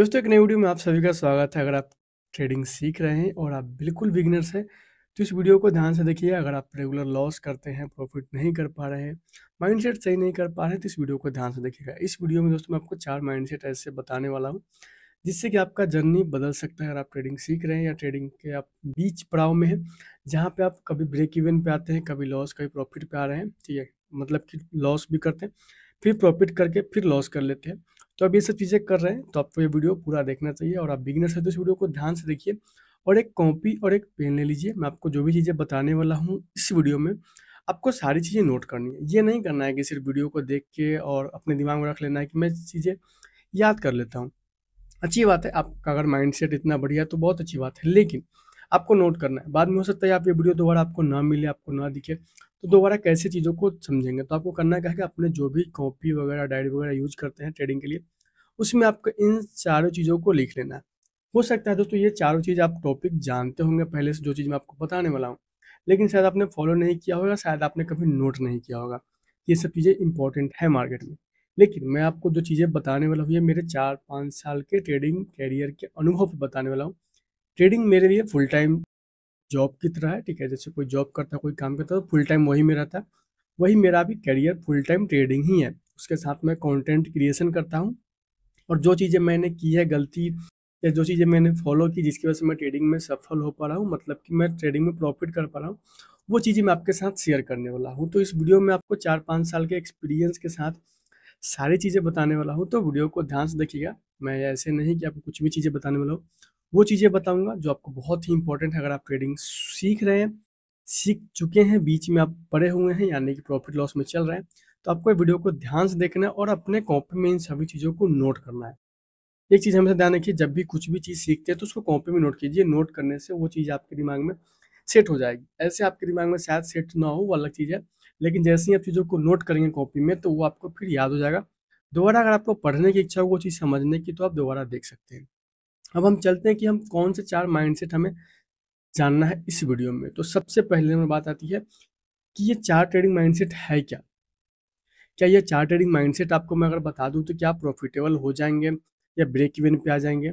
दोस्तों एक नई वीडियो में आप सभी का स्वागत है। अगर आप ट्रेडिंग सीख रहे हैं और आप बिल्कुल बिगिनर्स हैं तो इस वीडियो को ध्यान से देखिए। अगर आप रेगुलर लॉस करते हैं, प्रॉफिट नहीं कर पा रहे हैं, माइंडसेट सही नहीं कर पा रहे हैं तो इस वीडियो को ध्यान से देखिएगा। इस वीडियो में दोस्तों मैं आपको 4 माइंडसेट ऐसे बताने वाला हूँ जिससे कि आपका जर्नी बदल सकता है। अगर आप ट्रेडिंग सीख रहे हैं या ट्रेडिंग के आप बीच पड़ाव में हैं, जहाँ पे आप कभी ब्रेक इवन पे आते हैं, कभी लॉस कभी प्रॉफिट पे आ रहे हैं, ठीक है, मतलब कि लॉस भी करते हैं, फिर प्रॉफिट करके फिर लॉस कर लेते हैं। तो अब ये सब चीज़ें कर रहे हैं तो आपको ये वीडियो पूरा देखना चाहिए। और आप बिगिनर्स हैं तो इस वीडियो को ध्यान से देखिए और एक कॉपी और एक पेन ले लीजिए। मैं आपको जो भी चीज़ें बताने वाला हूँ इस वीडियो में, आपको सारी चीज़ें नोट करनी है। ये नहीं करना है कि सिर्फ वीडियो को देख के और अपने दिमाग में रख लेना है कि मैं चीज़ें याद कर लेता हूँ। अच्छी बात है, आपका अगर माइंडसेट इतना बढ़िया है तो बहुत अच्छी बात है, लेकिन आपको नोट करना है। बाद में हो सकता है आप ये वीडियो दोबारा आपको ना मिले, आपको ना दिखे, तो दोबारा कैसे चीज़ों को समझेंगे। तो आपको करना क्या है कि अपने जो भी कॉपी वगैरह डायरी वगैरह यूज करते हैं ट्रेडिंग के लिए, उसमें आपको इन चारों चीज़ों को लिख लेना है। हो सकता है दोस्तों ये चारों चीज़ आप टॉपिक जानते होंगे पहले से, जो चीज़ मैं आपको बताने वाला हूँ, लेकिन शायद आपने फॉलो नहीं किया होगा, शायद आपने कभी नोट नहीं किया होगा। ये सब चीज़ें इंपॉर्टेंट है मार्केट में। लेकिन मैं आपको जो चीज़ें बताने वाला हूँ ये मेरे 4-5 साल के ट्रेडिंग कैरियर के अनुभव पे बताने वाला हूँ। ट्रेडिंग मेरे लिए फुल टाइम जॉब की तरह है, ठीक है। जैसे कोई जॉब करता है, कोई काम करता है, तो फुल टाइम वही मेरा था, वही मेरा भी करियर फुल टाइम ट्रेडिंग ही है। उसके साथ मैं कंटेंट क्रिएशन करता हूँ और जो चीज़ें मैंने की है गलती या जो चीज़ें मैंने फॉलो की जिसकी वजह से मैं ट्रेडिंग में सफल हो पा रहा हूँ, मतलब कि मैं ट्रेडिंग में प्रॉफिट कर पा रहा हूँ, वो चीज़ें मैं आपके साथ शेयर करने वाला हूँ। तो इस वीडियो में आपको 4-5 साल के एक्सपीरियंस के साथ सारी चीज़ें बताने वाला हूँ, तो वीडियो को ध्यान से देखिएगा। मैं ऐसे नहीं कि आपको कुछ भी चीज़ें बताने वाला हूँ, वो चीज़ें बताऊँगा जो आपको बहुत ही इंपॉर्टेंट है। अगर आप ट्रेडिंग सीख रहे हैं, सीख चुके हैं, बीच में आप पड़े हुए हैं यानी कि प्रॉफिट लॉस में चल रहे हैं, तो आपको ये वीडियो को ध्यान से देखना है और अपने कॉपी में इन सभी चीज़ों को नोट करना है। एक चीज़ हमेशा ध्यान रखिए, जब भी कुछ भी चीज़ सीखते हैं तो उसको कॉपी में नोट कीजिए। नोट करने से वो चीज़ आपके दिमाग में सेट हो जाएगी। ऐसे आपके दिमाग में शायद सेट ना हो, वो अलग चीज़ है, लेकिन जैसे ही आप चीज़ों को नोट करेंगे कॉपी में तो वो आपको फिर याद हो जाएगा। दोबारा अगर आपको पढ़ने की इच्छा हो वो चीज़ समझने की, तो आप दोबारा देख सकते हैं। अब हम चलते हैं कि हम कौन से 4 माइंडसेट हमें जानना है इस वीडियो में। तो सबसे पहले नंबर बात आती है कि ये 4 ट्रेडिंग माइंडसेट है क्या? क्या ये 4 ट्रेडिंग माइंडसेट आपको मैं अगर बता दूँ तो क्या आप प्रॉफिटेबल हो जाएँगे या ब्रेक इवन पे आ जाएँगे?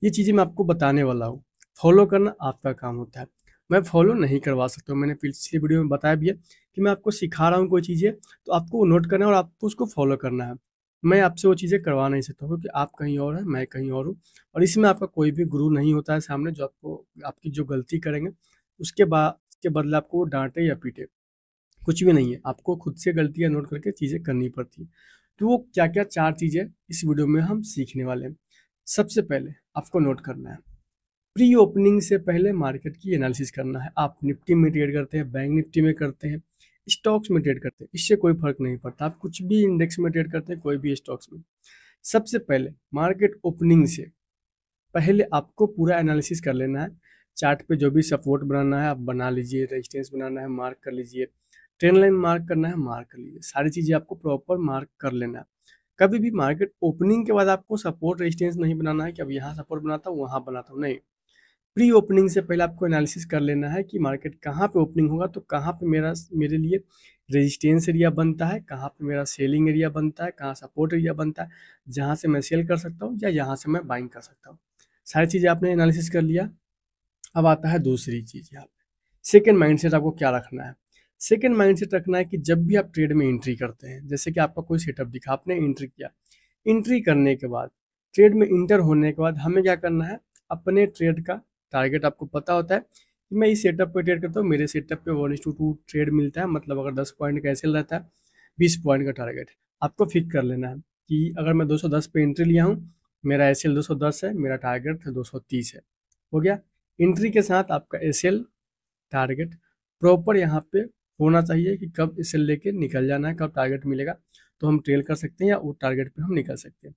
ये चीज़ें मैं आपको बताने वाला हूँ। फॉलो करना आपका काम होता है। मैं फॉलो नहीं करवा सकता हूँ। मैंने पिछली वीडियो में बताया भी है कि मैं आपको सिखा रहा हूँ कोई चीज़ें, तो आपको वो नोट करना है और आपको उसको फॉलो करना है। मैं आपसे वो चीज़ें करवा नहीं सकता क्योंकि आप कहीं और हैं, मैं कहीं और हूँ, और इसमें आपका कोई भी गुरु नहीं होता है सामने जो आपको आपकी जो गलती करेंगे, उसके बदले आपको वो डाँटे या पीटे। कुछ भी नहीं है, आपको खुद से गलतियाँ नोट करके चीज़ें करनी पड़ती हैं। तो वो क्या-क्या 4 चीज़ें इस वीडियो में हम सीखने वाले हैं। सबसे पहले आपको नोट करना है, प्री ओपनिंग से पहले मार्केट की एनालिसिस करना है। आप निफ्टी में ट्रेड करते हैं, बैंक निफ्टी में करते हैं, स्टॉक्स में ट्रेड करते हैं, इससे कोई फर्क नहीं पड़ता। आप कुछ भी इंडेक्स में ट्रेड करते हैं, कोई भी स्टॉक्स में। सबसे पहले मार्केट ओपनिंग से पहले आपको पूरा एनालिसिस कर लेना है। चार्ट पे जो भी सपोर्ट बनाना है आप बना लीजिए, रेजिस्टेंस बनाना है मार्क कर लीजिए, ट्रेंड लाइन मार्क करना है मार्क कर लीजिए। सारी चीज़ें आपको प्रॉपर मार्क कर लेना है। कभी भी मार्केट ओपनिंग के बाद आपको सपोर्ट रेजिस्टेंस नहीं बनाना है कि अब यहाँ सपोर्ट बनाता हूँ, वहाँ बनाता हूँ, नहीं। प्री ओपनिंग से पहले आपको एनालिसिस कर लेना है कि मार्केट कहाँ पे ओपनिंग होगा, तो कहाँ पे मेरे लिए रेजिस्टेंस एरिया बनता है, कहाँ पे मेरा सेलिंग एरिया बनता है, कहाँ सपोर्ट एरिया बनता है, जहाँ से मैं सेल कर सकता हूँ या यहाँ से मैं बाइंग कर सकता हूँ। सारी चीज़ें आपने एनालिसिस कर लिया। अब आता है दूसरी चीज़ यहाँ पे, सेकंड माइंडसेट आपको क्या रखना है। सेकंड माइंडसेट रखना है कि जब भी आप ट्रेड में एंट्री करते हैं, जैसे कि आपका कोई सेटअप दिखा, आपने एंट्री किया, एंट्री करने के बाद ट्रेड में इंटर होने के बाद हमें क्या करना है, अपने ट्रेड का टारगेट आपको पता होता है कि मैं इस सेटअप पे ट्रेड करता हूँ, मेरे सेटअप पे 1:2 ट्रेड मिलता है, मतलब अगर 10 पॉइंट का एसएल रहता है, 20 पॉइंट का टारगेट आपको फिक्स कर लेना है कि अगर मैं 210 पे एंट्री लिया हूँ, मेरा एसएल 210 है, मेरा टारगेट 230 है। हो गया। एंट्री के साथ आपका एसएल टारगेट प्रॉपर यहाँ पे होना चाहिए कि कब एसएल लेके निकल जाना है, कब टारगेट मिलेगा तो हम ट्रेल कर सकते हैं या वो टारगेट पे हम निकल सकते हैं।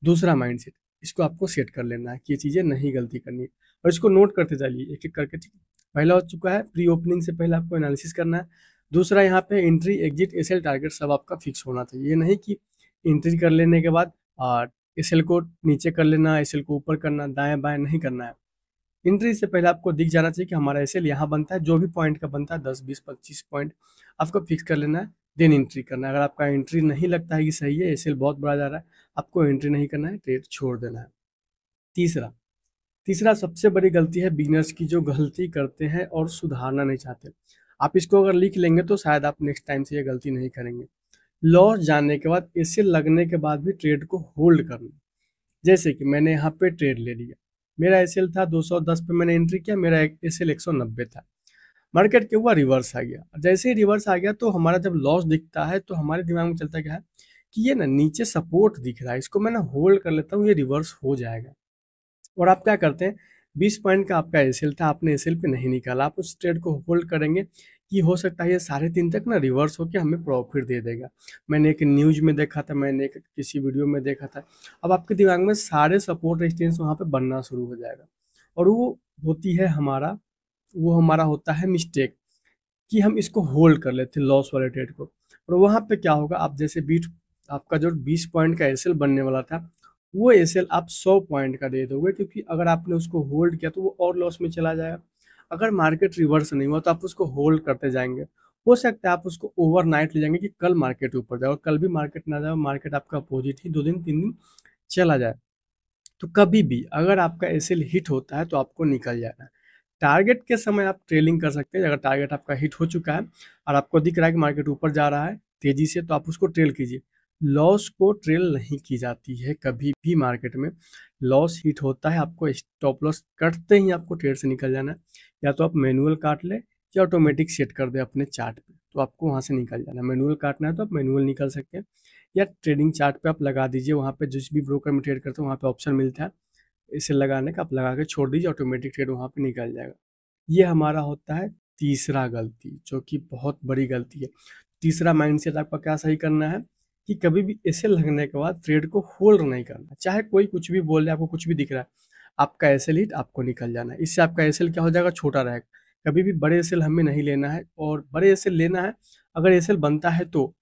दूसरा माइंडसेट, इसको आपको सेट कर लेना है कि ये चीज़ें नहीं गलती करनी है और इसको नोट करते चलिए एक एक करके, ठीक है। पहला हो चुका है प्री ओपनिंग से पहले आपको एनालिसिस करना है। दूसरा यहाँ पे एंट्री एग्जिट एसएल टारगेट सब आपका फिक्स होना चाहिए। ये नहीं कि एंट्री कर लेने के बाद एसएल को नीचे कर लेना, एसएल को ऊपर करना, दाएं बाएं नहीं करना है। एंट्री से पहले आपको दिख जाना चाहिए कि हमारा एसएल यहाँ बनता है, जो भी पॉइंट का बनता है 10, 20, 25 पॉइंट आपको फिक्स कर लेना है, देन एंट्री करना है। अगर आपका एंट्री नहीं लगता है कि सही है, एसएल बहुत बड़ा जा रहा है, आपको एंट्री नहीं करना है, ट्रेड छोड़ देना है। तीसरा तीसरा सबसे बड़ी गलती है बिगिनर्स की, जो गलती करते हैं और सुधारना नहीं चाहते। आप इसको अगर लिख लेंगे तो शायद आप नेक्स्ट टाइम से ये गलती नहीं करेंगे। लॉस जानने के बाद, इससे लगने के बाद भी ट्रेड को होल्ड करना। जैसे कि मैंने यहाँ पे ट्रेड ले लिया, मेरा एसएल था 210 पे, मैंने एंट्री किया, मेरा एसएल 190 था। मार्केट के हुआ रिवर्स आ गया। जैसे ही रिवर्स आ गया तो हमारा जब लॉस दिखता है तो हमारे दिमाग में चलता क्या है कि ये ना नीचे सपोर्ट दिख रहा है, इसको मैं ना होल्ड कर लेता हूँ, ये रिवर्स हो जाएगा। और आप क्या करते हैं, 20 पॉइंट का आपका एसएल था, आपने एसएल पे नहीं निकाला, आप उस ट्रेड को होल्ड करेंगे कि हो सकता है ये 3.5 तक ना रिवर्स होकर हमें प्रॉफिट दे देगा। मैंने एक न्यूज में देखा था, मैंने एक किसी वीडियो में देखा था। अब आपके दिमाग में सारे सपोर्ट रेजिस्टेंस वहाँ पे बनना शुरू हो जाएगा, और वो हमारा होता है मिस्टेक कि हम इसको होल्ड कर लेते हैं लॉस वाले ट्रेड को। और वहाँ पे क्या होगा, आप जैसे बीट आपका जो 20 पॉइंट का एसएल बनने वाला था, वो एसएल आप 100 पॉइंट का दे दोगे, क्योंकि अगर आपने उसको होल्ड किया तो वो और लॉस में चला जाएगा। अगर मार्केट रिवर्स नहीं हुआ तो आप उसको होल्ड करते जाएंगे। हो सकता है आप उसको ओवरनाइट ले जाएंगे कि कल मार्केट ऊपर जाए, और कल भी मार्केट ना जाए, मार्केट आपका अपोजिट ही 2 दिन 3 दिन चला जाए। तो कभी भी अगर आपका एसएल हिट होता है तो आपको निकल जाना है। टारगेट के समय आप ट्रेलिंग कर सकते हैं। अगर टारगेट आपका हिट हो चुका है और आपको दिख रहा है कि मार्केट ऊपर जा रहा है तेजी से, तो आप उसको ट्रेल कीजिए। लॉस को ट्रेल नहीं की जाती है कभी भी मार्केट में। लॉस हिट होता है, आपको स्टॉप लॉस कटते ही आपको ट्रेड से निकल जाना है। या तो आप मैनुअल काट ले या ऑटोमेटिक सेट कर दे अपने चार्ट पे, तो आपको वहाँ से निकल जाना है। मैनुअल काटना है तो आप मैनुअल निकल सकते हैं, या ट्रेडिंग चार्ट पे आप लगा दीजिए। वहाँ पे जिस भी ब्रोकर में ट्रेड करते हैं वहाँ पे ऑप्शन मिलता है इसे लगाने का, आप लगा के छोड़ दीजिए, ऑटोमेटिक ट्रेड वहाँ पे निकल जाएगा। ये हमारा होता है तीसरा गलती, जो कि बहुत बड़ी गलती है। तीसरा माइंडसेट आपका क्या सही करना है कि कभी भी ऐसे लगने के बाद ट्रेड को होल्ड नहीं करना। चाहे कोई कुछ भी बोल रहा है, आपको कुछ भी दिख रहा है, आपका एसएल हिट आपको निकल जाना है। इससे आपका एसएल क्या हो जाएगा, छोटा रहेगा। कभी भी बड़े एसएल हमें नहीं लेना है, और बड़े एसएल लेना है अगर एसएल बनता है तो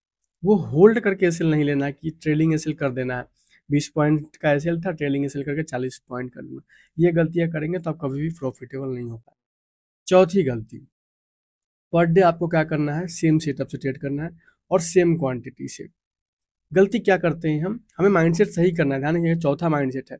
वो होल्ड करके एसएल नहीं लेना है कि ट्रेलिंग एसएल कर देना है। 20 पॉइंट का एसएल था, ट्रेलिंग एसएल करके 40 पॉइंट कर लेना। ये गलतियां करेंगे तो आप कभी भी प्रॉफिटेबल नहीं हो पाए। चौथी गलती, पर डे आपको क्या करना है, सेम सेटअप से ट्रेड करना है और सेम क्वांटिटी से। गलती क्या करते हैं हम, हमें माइंडसेट सही करना है। ध्यान रखिए, चौथा माइंडसेट है,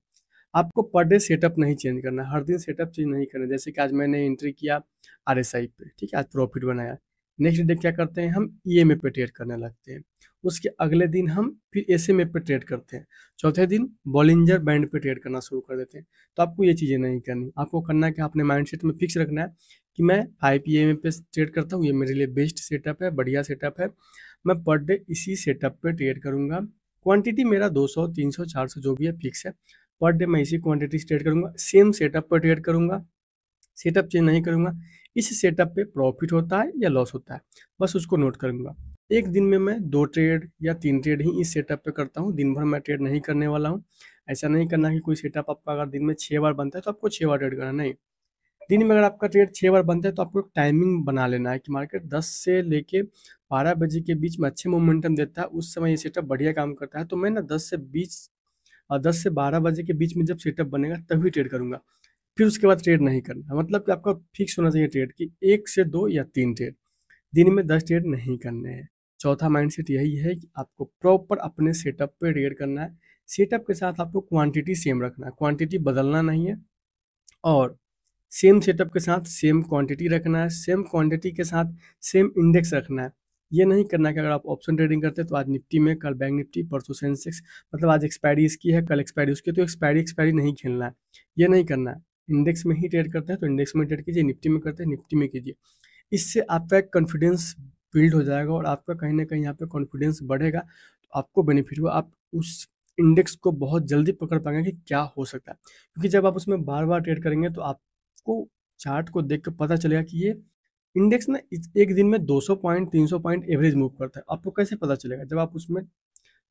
आपको पर डे सेटअप नहीं चेंज करना, हर दिन सेटअप चेंज नहीं करना। जैसे कि आज मैंने एंट्री किया आरएसआई पे, ठीक है, आज प्रॉफिट बनाया। नेक्स्ट डे क्या करते हैं, हम ईएमए पे ट्रेड करने लगते हैं। उसके अगले दिन हम फिर एसएमए पे ट्रेड करते हैं। चौथे दिन बॉलिंजर बैंड पे ट्रेड करना शुरू कर देते हैं। तो आपको ये चीज़ें नहीं करनी। आपको करना है कि अपने माइंडसेट में फिक्स रखना है कि मैं 5 ईएमए पे ट्रेड करता हूँ, ये मेरे लिए बेस्ट सेटअप है, बढ़िया सेटअप है। मैं पर डे इसी सेटअप पे ट्रेड करूंगा। क्वांटिटी मेरा 200 300 400 जो भी है फिक्स है। पर डे मैं इसी क्वांटिटी से ट्रेड करूंगा, सेम सेटअप पर ट्रेड करूंगा, सेटअप चेंज नहीं करूंगा। इस सेटअप पे प्रॉफिट होता है या लॉस होता है, बस उसको नोट करूंगा। एक दिन में मैं 2 ट्रेड या 3 ट्रेड ही इस सेटअप पे करता हूँ, दिन भर मैं ट्रेड नहीं करने वाला हूँ। ऐसा नहीं करना कि कोई सेटअप आपका अगर दिन में 6 बार बनता है तो आपको 6 बार ट्रेड करना, नहीं। दिन में अगर आपका ट्रेड 6 बार बनता है तो आपको एक टाइमिंग बना लेना है कि मार्केट 10 से लेके 12 बजे के बीच में अच्छे मोमेंटम देता है, उस समय ये सेटअप बढ़िया काम करता है। तो मैं ना 10 से 12 बजे के बीच में जब सेटअप बनेगा तभी ट्रेड करूंगा। फिर उसके बाद ट्रेड नहीं करना। मतलब कि आपका फिक्स होना चाहिए ट्रेड कि 1 से 2 या 3 ट्रेड, दिन में 10 ट्रेड नहीं करने हैं। चौथा माइंडसेट यही है कि आपको प्रॉपर अपने सेटअप पे ट्रेड करना है। सेटअप के साथ आपको क्वांटिटी सेम रखना है, क्वांटिटी बदलना नहीं है। और सेम सेटअप के साथ सेम क्वांटिटी रखना है, सेम क्वांटिटी के साथ सेम इंडेक्स रखना है। ये नहीं करना कि अगर आप ऑप्शन ट्रेडिंग करते हैं तो आज निफ्टी में, कल बैंक निफ्टी, परसों सेंसेक्स, मतलब आज एक्सपायरी इसकी है कल एक्सपायरी उसकी, तो एक्सपायरी नहीं खेलना है। ये नहीं करना है। इंडेक्स में ही ट्रेड करते हैं तो इंडेक्स में ट्रेड कीजिए, निफ्टी में करते हैं निफ्टी में कीजिए। इससे आपका एक कॉन्फिडेंस बिल्ड हो जाएगा और आपका कहीं ना कहीं यहाँ पे कॉन्फिडेंस बढ़ेगा, तो आपको बेनिफिट होगा। आप उस इंडेक्स को बहुत जल्दी पकड़ पाएंगे कि क्या हो सकता है, क्योंकि जब आप उसमें बार बार ट्रेड करेंगे तो आपको चार्ट को देख कर पता चलेगा कि ये इंडेक्स ना एक दिन में 200 पॉइंट 300 पॉइंट एवरेज मूव करता है। आपको कैसे पता चलेगा, जब आप उसमें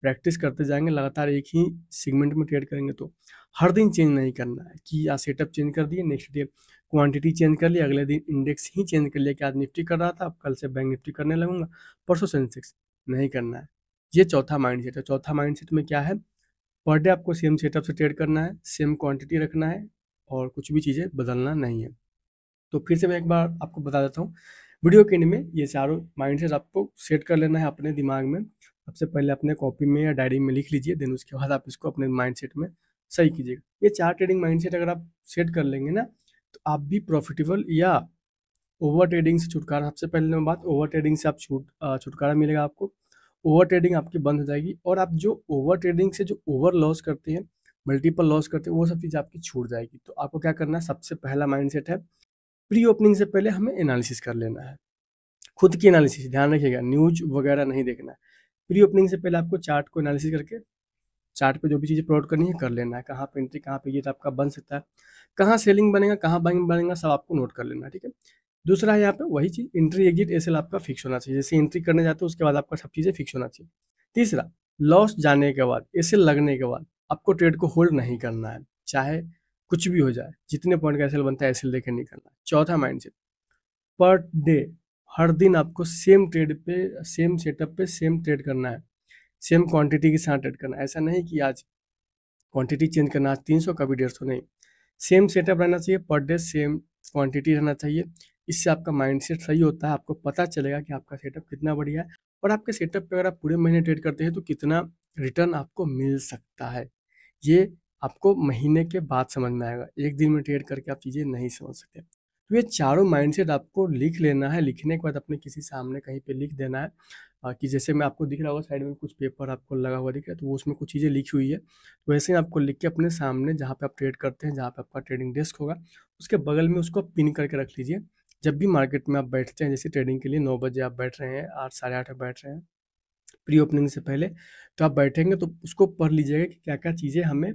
प्रैक्टिस करते जाएंगे, लगातार एक ही सेगमेंट में ट्रेड करेंगे। तो हर दिन चेंज नहीं करना है कि आज सेटअप चेंज कर दिए, नेक्स्ट डे क्वांटिटी चेंज कर लिया, अगले दिन इंडेक्स ही चेंज कर लिया कि आज निफ्टी कर रहा था अब कल से बैंक निफ्टी करने लगूंगा, परसों सेंसेक्स। नहीं करना है। ये चौथा माइंडसेट है। चौथा माइंडसेट में क्या है, पर डे आपको सेम सेटअप से ट्रेड करना है, सेम क्वांटिटी रखना है और कुछ भी चीज़ें बदलना नहीं है। तो फिर से मैं एक बार आपको बता देता हूँ, वीडियो के एंड में ये चारों माइंडसेट आपको सेट कर लेना है अपने दिमाग में। सबसे पहले अपने कॉपी में या डायरी में लिख लीजिए, देन उसके बाद आप इसको अपने माइंडसेट में सही कीजिएगा। ये 4 ट्रेडिंग माइंडसेट अगर आप सेट कर लेंगे ना, तो आप भी प्रॉफिटेबल या ओवर ट्रेडिंग से छुटकारा, सबसे पहले नंबर बात, ओवर ट्रेडिंग से आप छुटकारा मिलेगा आपको। ओवर ट्रेडिंग आपकी बंद हो जाएगी, और आप जो ओवर ट्रेडिंग से जो ओवर लॉस करते हैं, मल्टीपल लॉस करते हैं, वो सब चीज़ आपकी छूट जाएगी। तो आपको क्या करना है, सबसे पहला माइंडसेट है, प्री ओपनिंग से पहले हमें एनालिसिस कर लेना है, खुद की एनालिसिस, ध्यान रखिएगा, न्यूज वगैरह नहीं देखना है। प्री ओपनिंग से पहले आपको चार्ट को एनालिसिस करके चार्ट पे जो भी चीज़ें प्लॉट करनी है कर लेना है, कहाँ पे एंट्री, कहाँ पे ये आपका बन सकता है, कहाँ सेलिंग बनेगा, कहाँ बाइंग बनेगा, सब आपको नोट कर लेना है, ठीक है। दूसरा है यहाँ पे वही चीज़, एंट्री एग्जिट एसएल आपका फिक्स होना चाहिए, जैसे एंट्री करने जाते हो उसके बाद आपका सब चीज़ें फिक्स होना चाहिए। तीसरा, लॉस जाने के बाद, एसएल लगने के बाद आपको ट्रेड को होल्ड नहीं करना है, चाहे कुछ भी हो जाए, जितने पॉइंट का एसएल बनता है एसएल लेके नहीं करना है। चौथा माइंडसेट, पर डे, हर दिन आपको सेम ट्रेड पे, सेम सेटअप पे सेम ट्रेड करना है, सेम क्वांटिटी के साथ ट्रेड करना है। ऐसा नहीं कि आज क्वांटिटी चेंज करना, आज 300 कभी 150 नहीं, सेम सेटअप रहना चाहिए, पर डे सेम क्वांटिटी रहना चाहिए। इससे आपका माइंडसेट सही होता है, आपको पता चलेगा कि आपका सेटअप कितना बढ़िया है, और आपके सेटअप पे अगर आप पूरे महीने ट्रेड करते हैं तो कितना रिटर्न आपको मिल सकता है, ये आपको महीने के बाद समझ में आएगा। एक दिन में ट्रेड करके आप चीज़ें नहीं समझ सकते। तो ये चारों माइंडसेट आपको लिख लेना है, लिखने के बाद अपने किसी सामने कहीं पे लिख देना है, कि जैसे मैं आपको दिख रहा होगा साइड में कुछ पेपर आपको लगा हुआ दिख रहा है, तो वो उसमें कुछ चीज़ें लिखी हुई है, तो वैसे ही आपको लिख के अपने सामने जहाँ पे आप ट्रेड करते हैं, जहाँ पे आपका ट्रेडिंग डेस्क होगा, उसके बगल में उसको पिन करके रख लीजिए। जब भी मार्केट में आप बैठते हैं, जैसे ट्रेडिंग के लिए 9 बजे आप बैठ रहे हैं, 8 साढ़े 8 बैठ रहे हैं प्री ओपनिंग से पहले, तो आप बैठेंगे तो उसको पढ़ लीजिएगा कि क्या क्या चीज़ें हमें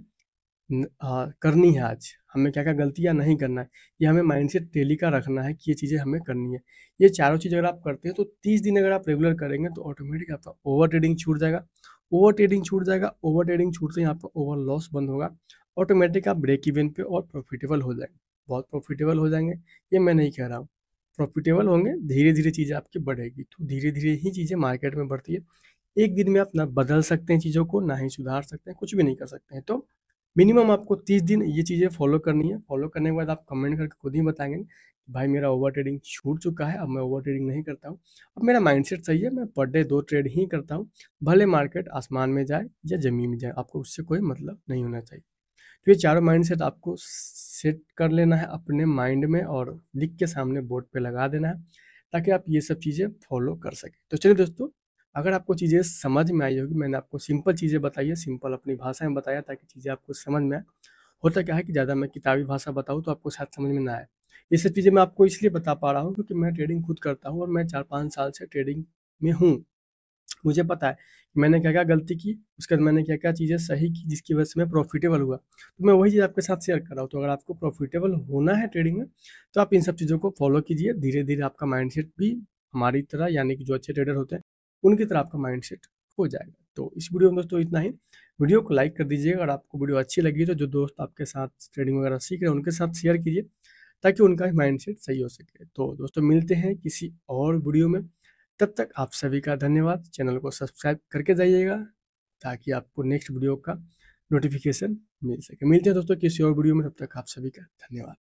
करनी है, आज हमें क्या क्या गलतियाँ नहीं करना है, ये हमें माइंडसेट डेली का रखना है कि ये चीज़ें हमें करनी है। ये चारों चीज़ अगर आप करते हैं तो 30 दिन अगर आप रेगुलर करेंगे तो ऑटोमेटिक आपका ओवर ट्रेडिंग छूट जाएगा। ओवर ट्रेडिंग छूट जाएगा, ओवर ट्रेडिंग छूटते ही आपका ओवर लॉस बंद होगा, ऑटोमेटिक आप ब्रेक इवन पे और प्रॉफिटेबल हो जाएंगे, बहुत प्रॉफिटेबल हो जाएंगे। ये मैं नहीं कह रहा हूँ, प्रॉफिटेबल होंगे, धीरे धीरे चीज़ें आपकी बढ़ेगी, तो धीरे धीरे ही चीज़ें मार्केट में बढ़ती है। एक दिन में आप ना बदल सकते हैं चीज़ों को, ना ही सुधार सकते हैं, कुछ भी नहीं कर सकते हैं। तो मिनिमम आपको 30 दिन ये चीज़ें फॉलो करनी है। फॉलो करने के बाद आप कमेंट करके खुद ही बताएंगे कि भाई मेरा ओवर ट्रेडिंग छूट चुका है, अब मैं ओवर ट्रेडिंग नहीं करता हूँ, अब मेरा माइंडसेट सही है, मैं पर डे 2 ट्रेड ही करता हूँ, भले मार्केट आसमान में जाए या ज़मीन में जाए, आपको उससे कोई मतलब नहीं होना चाहिए। तो ये चारों माइंडसेट आपको सेट कर लेना है अपने माइंड में, और लिख के सामने बोर्ड पे लगा देना है, ताकि आप ये सब चीज़ें फॉलो कर सकें। तो चलिए दोस्तों, अगर आपको चीज़ें समझ में आई होगी, मैंने आपको सिंपल चीज़ें बताई है, सिंपल अपनी भाषा में बताया ताकि चीज़ें आपको समझ में आए। होता क्या है कि ज़्यादा मैं किताबी भाषा बताऊँ तो आपको शायद समझ में ना आए। ये सब चीज़ें मैं आपको इसलिए बता पा रहा हूँ क्योंकि मैं ट्रेडिंग खुद करता हूँ, और मैं 4-5 साल से ट्रेडिंग में हूँ। मुझे पता है कि मैंने क्या-क्या गलती की, उसके बाद मैंने क्या-क्या चीज़ें सही की जिसकी वजह से मैं प्रॉफिटेबल हुआ। तो मैं वही चीज़ आपके साथ शेयर कर रहा हूँ। तो अगर आपको प्रॉफिटेबल होना है ट्रेडिंग में, तो आप इन सब चीज़ों को फॉलो कीजिए। धीरे-धीरे आपका माइंडसेट भी हमारी तरह, यानी कि जो अच्छे ट्रेडर होते हैं, उनकी तरह आपका माइंडसेट हो जाएगा। तो इस वीडियो में दोस्तों इतना ही। वीडियो को लाइक कर दीजिएगा, अगर आपको वीडियो अच्छी लगी तो जो दोस्त आपके साथ ट्रेडिंग वगैरह सीख रहे हैं उनके साथ शेयर कीजिए, ताकि उनका भी माइंडसेट सही हो सके। तो दोस्तों मिलते हैं किसी और वीडियो में, तब तक आप सभी का धन्यवाद। चैनल को सब्सक्राइब करके जाइएगा ताकि आपको नेक्स्ट वीडियो का नोटिफिकेशन मिल सके। मिलते हैं दोस्तों किसी और वीडियो में, तब तक आप सभी का धन्यवाद।